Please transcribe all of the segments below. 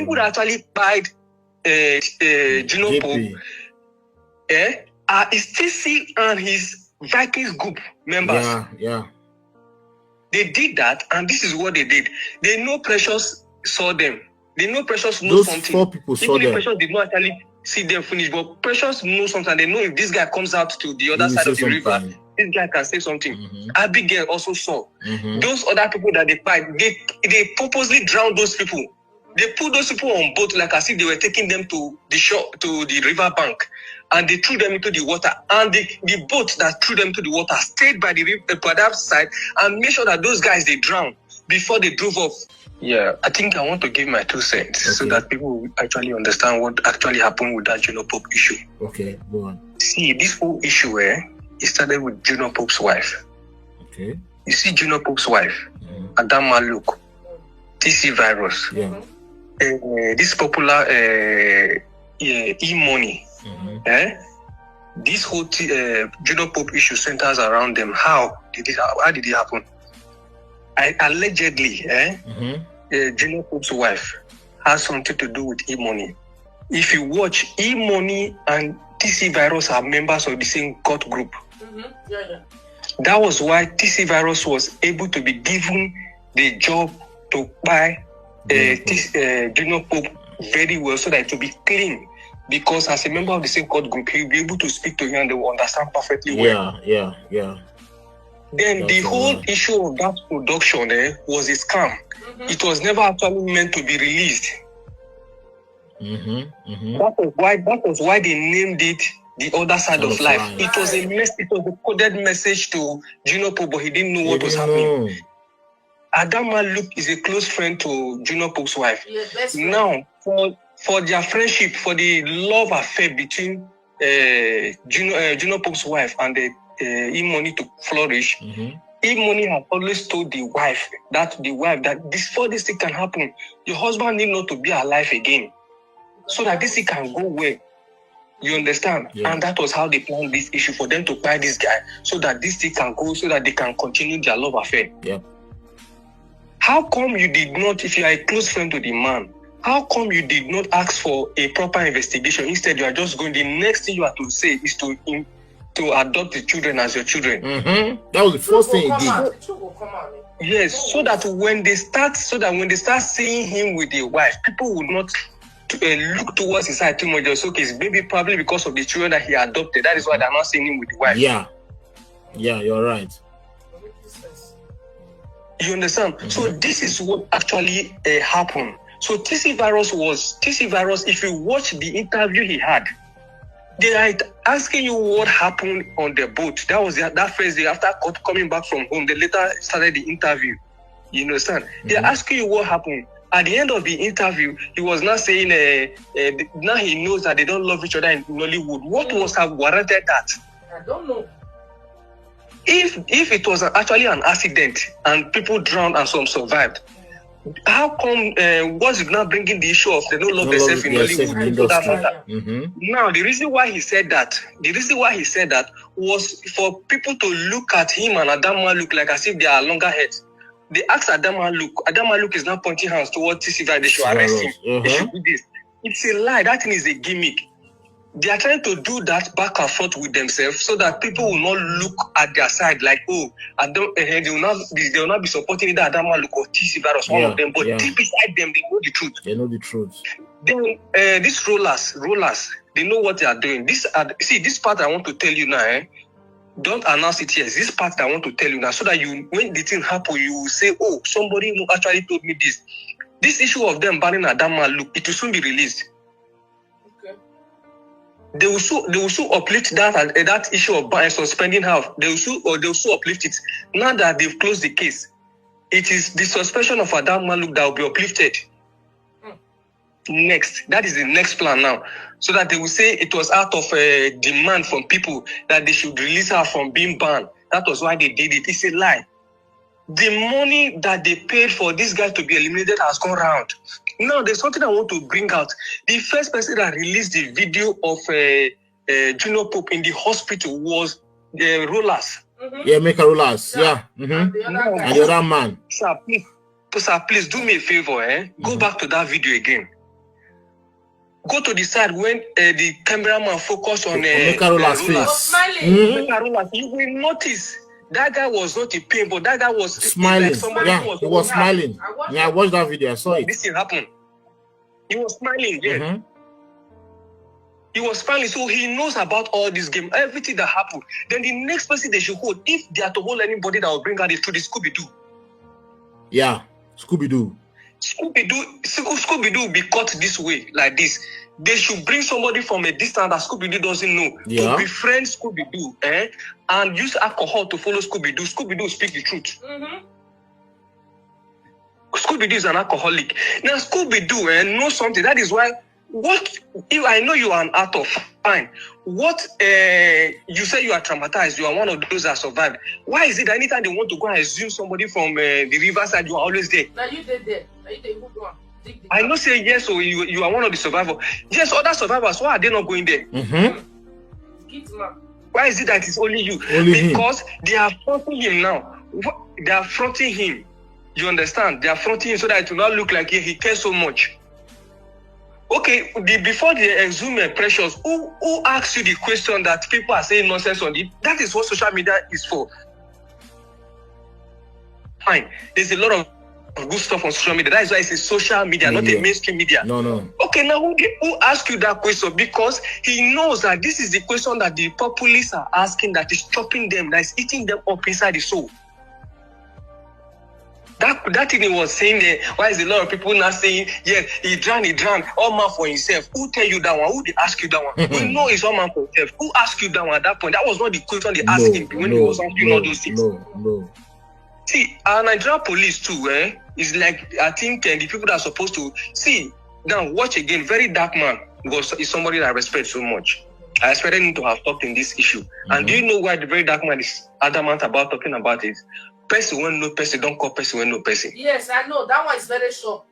people that actually buyed Juno Pope are TC and his Vikings group members. Yeah. They did that, and this is what they did. They know Precious saw them. They know Precious knows something. Those 4 people saw them. Precious did not actually see them finish, but Precious knows something. They know if this guy comes out to the other side of the river, this guy can say something. Abigail also saw. Those other people that they fight, they purposely drowned those people. They put those people on boat like as if they were taking them to the shore, to the river bank, and they threw them into the water. And the boat that threw them to the water stayed by the river, by that side, and made sure that those guys they drowned before they drove off. Yeah, I think I want to give my 2 cents so that people will actually understand what actually happened with that Juno Pope issue. Okay, go on. See, this whole issue, it started with Juno Pope's wife. Okay. You see, Juno Pope's wife, Adama Luke, TC virus. Yeah. This popular e-money. This whole Juno Pope issue centers around them. How did it happen? Allegedly, Juno Pope's wife has something to do with e-money. If you watch, e-money and TC virus are members of the same court group. That was why TC virus was able to be given the job to buy Juno Pope very well, so that it will be clean. Because as a member of the same court group, he'll be able to speak to you and they will understand perfectly well. Yeah. Then that's the whole issue of that production was a scam. It was never actually meant to be released. That was why they named it The Other Side of Life. It was a coded message to Juno Pope, but he didn't know what was happening. Adama Luke is a close friend to Juno Pope's wife. Now, for their friendship, for the love affair between Juno Pope's wife and the E-Money to flourish, E-Money has always told the wife that before this thing can happen, your husband need not to be alive again, so that this thing can go well. You understand? Yeah. And that was how they planned this issue, for them to buy this guy, so that this thing can go, so that they can continue their love affair. Yeah. How come you did not, if you are a close friend to the man, how come you did not ask for a proper investigation? Instead, you are just going, the next thing you have to say is to adopt the children as your children. That was the first thing he did. Yes, so that when they start seeing him with a wife, people would not look towards his side too much. They'll say, okay, it's maybe probably because of the children that he adopted. That is why they're not seeing him with the wife. Yeah, you're right. You understand? So this is what actually happened. So TC virus, if you watch the interview he had, they are asking you what happened on the boat. That was that first day after coming back from home. They later started the interview. You understand? They're asking you what happened. At the end of the interview, he was not saying, now he knows that they don't love each other in Nollywood. What must have warranted that? I don't know. If it was actually an accident and people drowned and some survived, how come was it not bringing the issue of they don't love themselves in Nollywood? Now, the reason why he said that was for people to look at him and Adama Luke like as if they are longer heads. They asked Adama Luke is now pointing hands towards TC that they should arrest him. They should do this. It's a lie. That thing is a gimmick. They are trying to do that back and forth with themselves so that people will not look at their side like, they will not be supporting either Adama Luke or TC virus, one of them. But deep inside them, they know the truth. Then these rollers, they know what they are doing. This part I want to tell you now. Don't announce it yet. This part I want to tell you now, so that when the thing happens, you will say, "Oh, somebody who actually told me this." This issue of them banning Adama Luke, it will soon be released. They will so uplift that issue of suspending her. They will so uplift it. Now that they've closed the case, it is the suspension of Adama Luke that will be uplifted. Next, that is the next plan now, so that they will say it was out of demand from people that they should release her from being banned. That was why they did it. It's a lie. The money that they paid for this guy to be eliminated has gone round. Now, there's something I want to bring out. The first person that released the video of Juno Pope in the hospital was Rollers. Yeah, make a Rollers. Yeah. And the other man. Sir, please do me a favor. Go back to that video again. go to the side when the cameraman focus on Carola's face. Smiling. You will notice that guy was not in pain, but that guy was smiling. Like somebody Yeah, who was he was smiling. I watched that video. I saw it. This thing happened. He was smiling. Yeah. He was smiling, so he knows about all this game, everything that happened. Then the next person they should hold, if they are to hold anybody that will bring out the truth, is Scooby-Doo. Yeah, Scooby-Doo. Scooby-Doo will be caught this way, like this. They should bring somebody from a distance that Scooby-Doo doesn't know to befriend Scooby-Doo, and use alcohol to follow Scooby-Doo. Scooby-Doo speak the truth. Scooby-Doo is an alcoholic. Now Scooby-Doo knows something. That is why. What if I know you are an actor? Fine. What you say you are traumatized? You are one of those that survived. Why is it that anytime they want to go and assume somebody from the riverside, you are always there? Now you did there. I know say yes, so you are one of the survivors. Yes, other survivors. Why are they not going there? Why is it that it's only you? Because they are fronting him now. They are fronting him. You understand? They are fronting him so that it will not look like he cares so much. Okay, before they exhume Precious, who asks you the question that people are saying nonsense on it? That is what social media is for. Fine. There's a lot of good stuff on social media. That is why it's a social media, not a mainstream media. No. Okay, now who asked you that question? Because he knows that this is the question that the populists are asking, that is chopping them, that is eating them up inside the soul. That thing he was saying there, why is a lot of people now saying, yeah, he drowned, all man for himself. Who tell you that one? Who did ask you that one? We know it's all man for himself. Who asked you that one at that point? That was not the question they asked him when he was asking all those things. No. See, our Nigerian police too, is like, I think the people that are supposed to see, now watch again, very dark man is somebody that I respect so much. I expected him to have talked in this issue. And do you know why the very dark man is adamant about talking about it? Person when no person, don't call person when no person. Yes, I know. That one is very sure.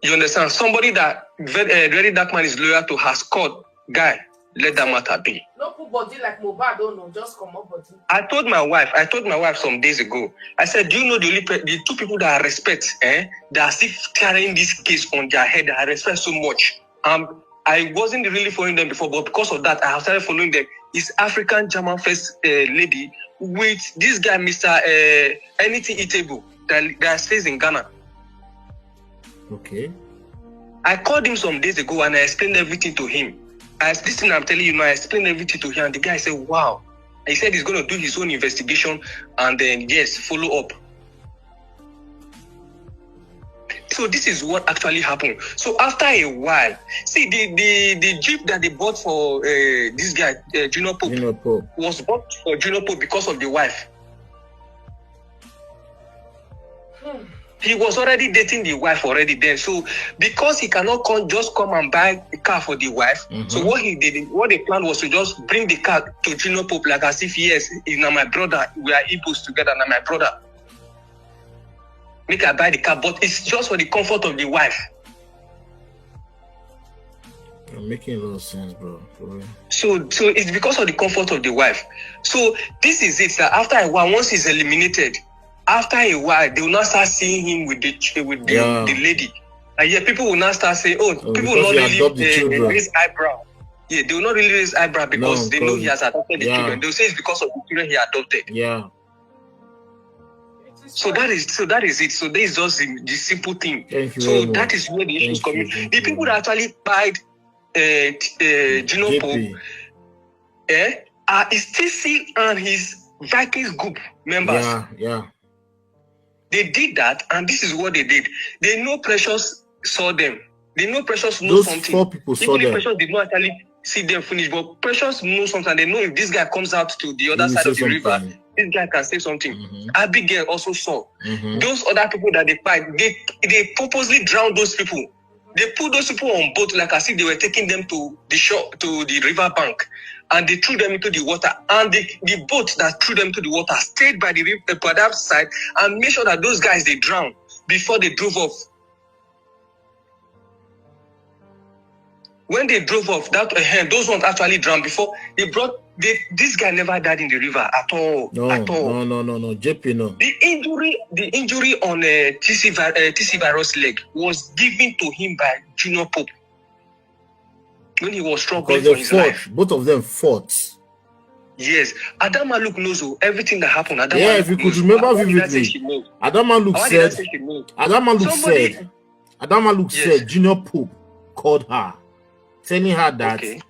You understand? Somebody that very dark man is loyal to has called, guy, let that matter be. No put body like Mobile, don't know, just come up body. I told my wife some days ago, I said, do you know the two people that I respect, that are still carrying this case on their head, that I respect so much. I wasn't really following them before, but because of that, I have started following them. It's African German first lady with this guy, Mr. Anything Eatable, that stays in Ghana. Okay. I called him some days ago and I explained everything to him. This thing I'm telling you now, I explained everything to him, and the guy said, wow. He said he's going to do his own investigation and then, yes, follow up. So this is what actually happened. So after a while, see the jeep that they bought for this guy, Junior Pope, was bought for Junior Pope because of the wife. He was already dating the wife already then. So because he cannot just come and buy a car for the wife, so what the plan was to just bring the car to Junior Pope, like as if, yes, he's now my brother, we are Igbos together, now my brother. Make her buy the car, but it's just for the comfort of the wife. You're making a lot of sense, bro. So it's because of the comfort of the wife. So this is it. That after a while, once he's eliminated, after a while, they will not start seeing him with the lady. And yeah, people will not start saying, people will not really raise eyebrow. Yeah, they will not really raise eyebrow because they know he has adopted the children. They'll say it's because of the children he adopted. Yeah. So that is it. So this is just the simple thing. So that is where the issue is coming. The people that actually buyed Junior Pope, are TC and his Vikings group members. Yeah. They did that, and this is what they did. They know Precious saw them. They know Precious knows something. 4 people saw them. Precious did not actually see them finish, but Precious knows something. They know if this guy comes out to the other side of the river, this guy can say something. Abigail also saw. Those other people that they fight, they purposely drowned those people. They put those people on boat like as if they were taking them to the shore, to the river bank, and they threw them into the water. And the boat that threw them to the water stayed by the river, by that side, and made sure that those guys they drowned before they drove off. When they drove off, those ones actually drowned before they brought. This guy never died in the river at all. No. JP, no. The injury on TC virus leg was given to him by Junior Pope. when he was because struggling they for his life. fought. Both of them fought. Yes, Adama Luke knows everything that happened. Adama Yeah, Luke if you could knows. remember Why did I say vividly, she knows? Adama Luke Why did I said, say she knows? Adama Luke Yes. said Junior Pope called her, telling her that Okay.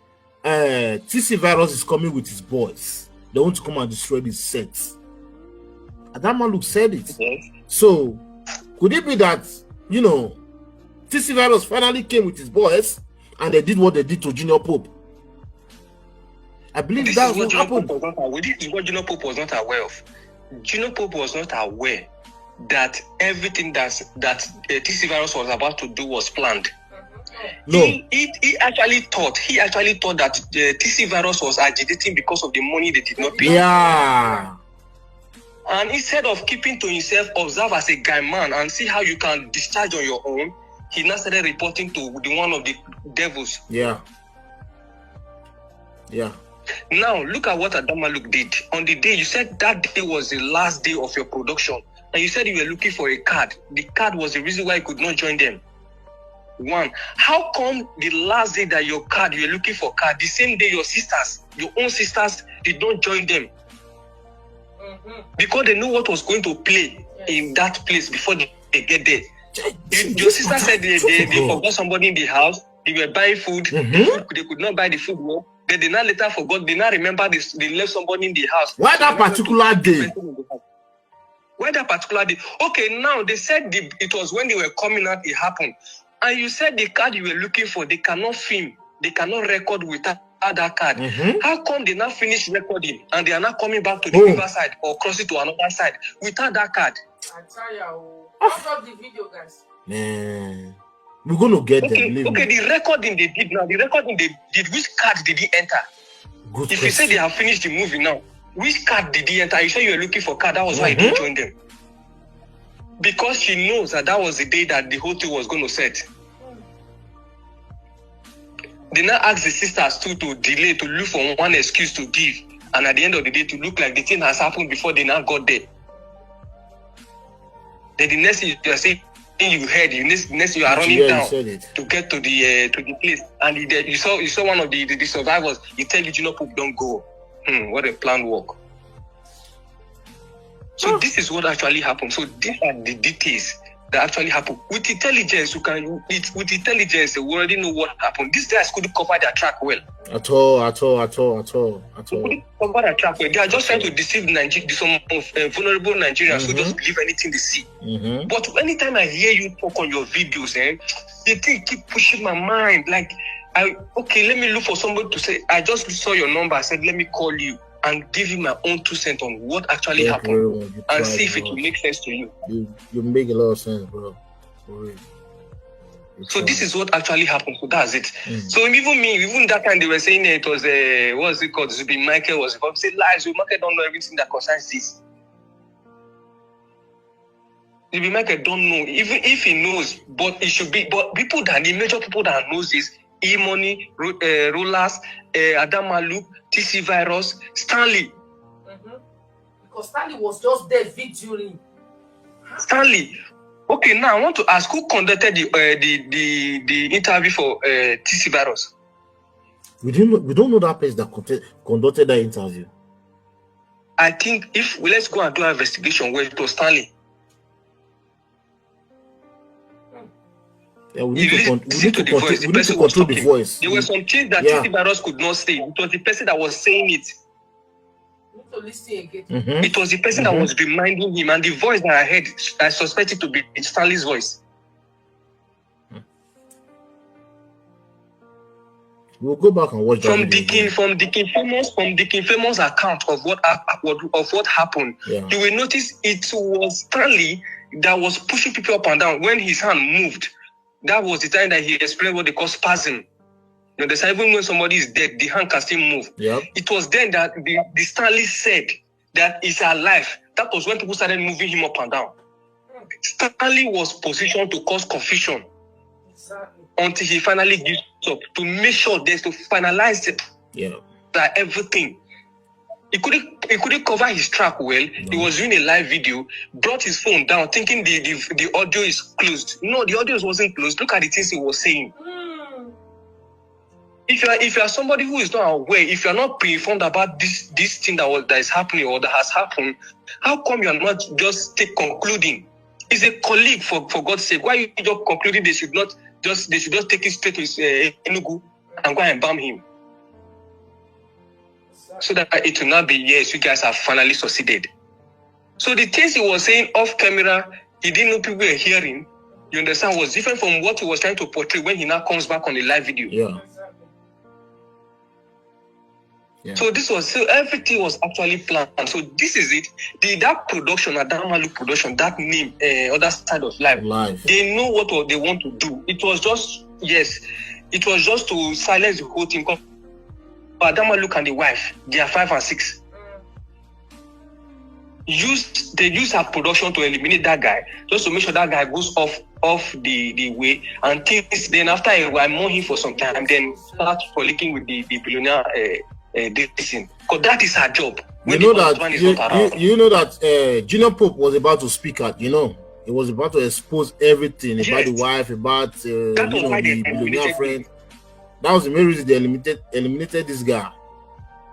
TC Virus is coming with his boys. They want to come and destroy this set. Adama Luke said it. Yes. So, could it be that, you know, TC Virus finally came with his boys and they did what they did to Junior Pope? I believe This that's is what what Junior happened. Pope was not aware. This is what Junior Pope was not aware of. Junior Pope was not aware that everything that TC Virus was about to do was planned. No. He actually thought that TC Virus was agitating because of the money they did not pay. Yeah. And instead of keeping to himself, observe as a guy man and see how you can discharge on your own, he now started reporting to the one of the devils. Yeah. Yeah. Now, look at what Adama Luke did. On the day, you said that day was the last day of your production. And you said you were looking for a card. The card was the reason why you could not join them. One, how come the last day that you were looking for card, the same day your own sisters, did not join them? Because they knew what was going to play in that place before they get there. Your sister said they forgot somebody in the house. They were buying food. They could not buy the food. No? Then they now later forgot. They now remember they left somebody in the house. Why that particular day? Why that particular day? Okay, now they said it was when they were coming out, it happened. And you said the card you were looking for, they cannot film. They cannot record without that card. How come they now finish recording and they are now coming back to the riverside or crossing to another side without that card? I tell you, what's up the video, guys? Man, we're gonna get them. Okay, the recording they did now, which card did he enter? Good If question. you say they have finished the movie now, which card did he enter? You said you were looking for card, that was why he didn't join them. Because she knows that was the day that the whole thing was going to set. They now ask the sisters to delay, to look for one excuse to give, and at the end of the day to look like the thing has happened before they now got there. Then the next thing you are saying, you heard, next you are running down to get to the place, and you saw one of the survivors. You tell you, Junior Pope, don't go. What a planned work. So this is what actually happened. So these are the details that actually happened. With intelligence, we already know what happened. These guys couldn't cover their track well. At all. Couldn't cover their track well. They are just trying to deceive some vulnerable Nigerians who just believe anything they see. But anytime I hear you talk on your videos, the thing keep pushing my mind. Like, let me look for somebody to say, I just saw your number. I said, let me call you and give you my own 2 cents on what actually happened and see if it will make sense to you. You make a lot of sense, bro. For real. So this is what actually happened. So that's it. So even that time they were saying it was what's it called? Zubi Michael was involved. Say lies. Zubi Michael don't know everything that concerns this. Zubi Michael don't know. Even if he knows, but it should be. But the major people that knows this, E-Money, Rollers, Adama Luke, TC Virus, Stanley. Because Stanley was just there videoing. Stanley. Okay, now I want to ask who conducted the interview for TC Virus. We don't know that person that conducted that interview. I think let's go and do an investigation where it was Stanley. Yeah, we need to control the voice. There were some things that TC Virus could not say. It was the person that was saying it. To listen again. It was the person that was reminding him, and the voice that I heard, I suspected to be Stanley's voice. We'll go back and watch that. From the King Famous account of what happened, you will notice it was Stanley that was pushing people up and down. When his hand moved, that was the time that he explained what they call spasm. You know, even when somebody is dead, the hand can still move. Yep. It was then that the Stanley said that it's alive. That was when people started moving him up and down. Stanley was positioned to cause confusion until he finally gives up to make sure there's to finalize it. That everything. He couldn't cover his track well. No. He was doing a live video, brought his phone down, thinking the audio is closed. No, the audio wasn't closed. Look at the things he was saying. if you are somebody who is not aware, if you are not pre-informed about this thing that is happening or that has happened, how come you are not just concluding? It's a colleague, for God's sake. Why are you just concluding they should just take it straight to Enugu and go and bomb him? So that it will not be, yes, you guys have finally succeeded. So the things he was saying off camera, he didn't know people were hearing, you understand, was different from what he was trying to portray when he now comes back on the live video. Yeah. So everything was actually planned. So this is it. That production, Adamalu production, that name, other side of life. They know what they want to do. It was just to silence the whole thing. Adamalu and the wife, they are 5 and 6. They use her production to eliminate that guy, just to make sure that guy goes off the way, and things. Then after a while, more him for some time, then start collecting with the billionaire. Because that is her job. You know that Junior Pope was about to speak out. He was about to expose everything about the wife, about the billionaire friend. That was the main reason they eliminated this guy.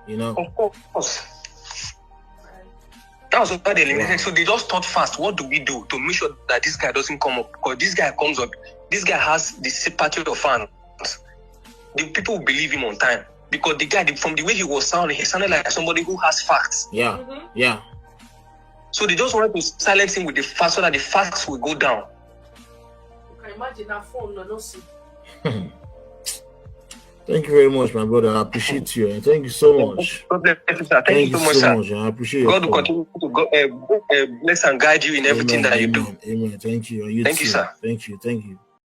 Of course. That was why they eliminated. So they just thought fast. What do we do to make sure that this guy doesn't come up? Because this guy comes up, this guy has the sympathy of fans. The people will believe him on time. Because the guy, from the way he was sounding, he sounded like somebody who has facts. Yeah, yeah. So they just wanted to silence him with the facts so that the facts will go down. You can imagine that phone, no see. Thank you very much, my brother. I appreciate you. Thank you so much. God bless you, sir. Thank you so much, sir. I appreciate God will continue to bless and guide you in everything that you do. Amen. Thank you. Thank you, sir. Thank you.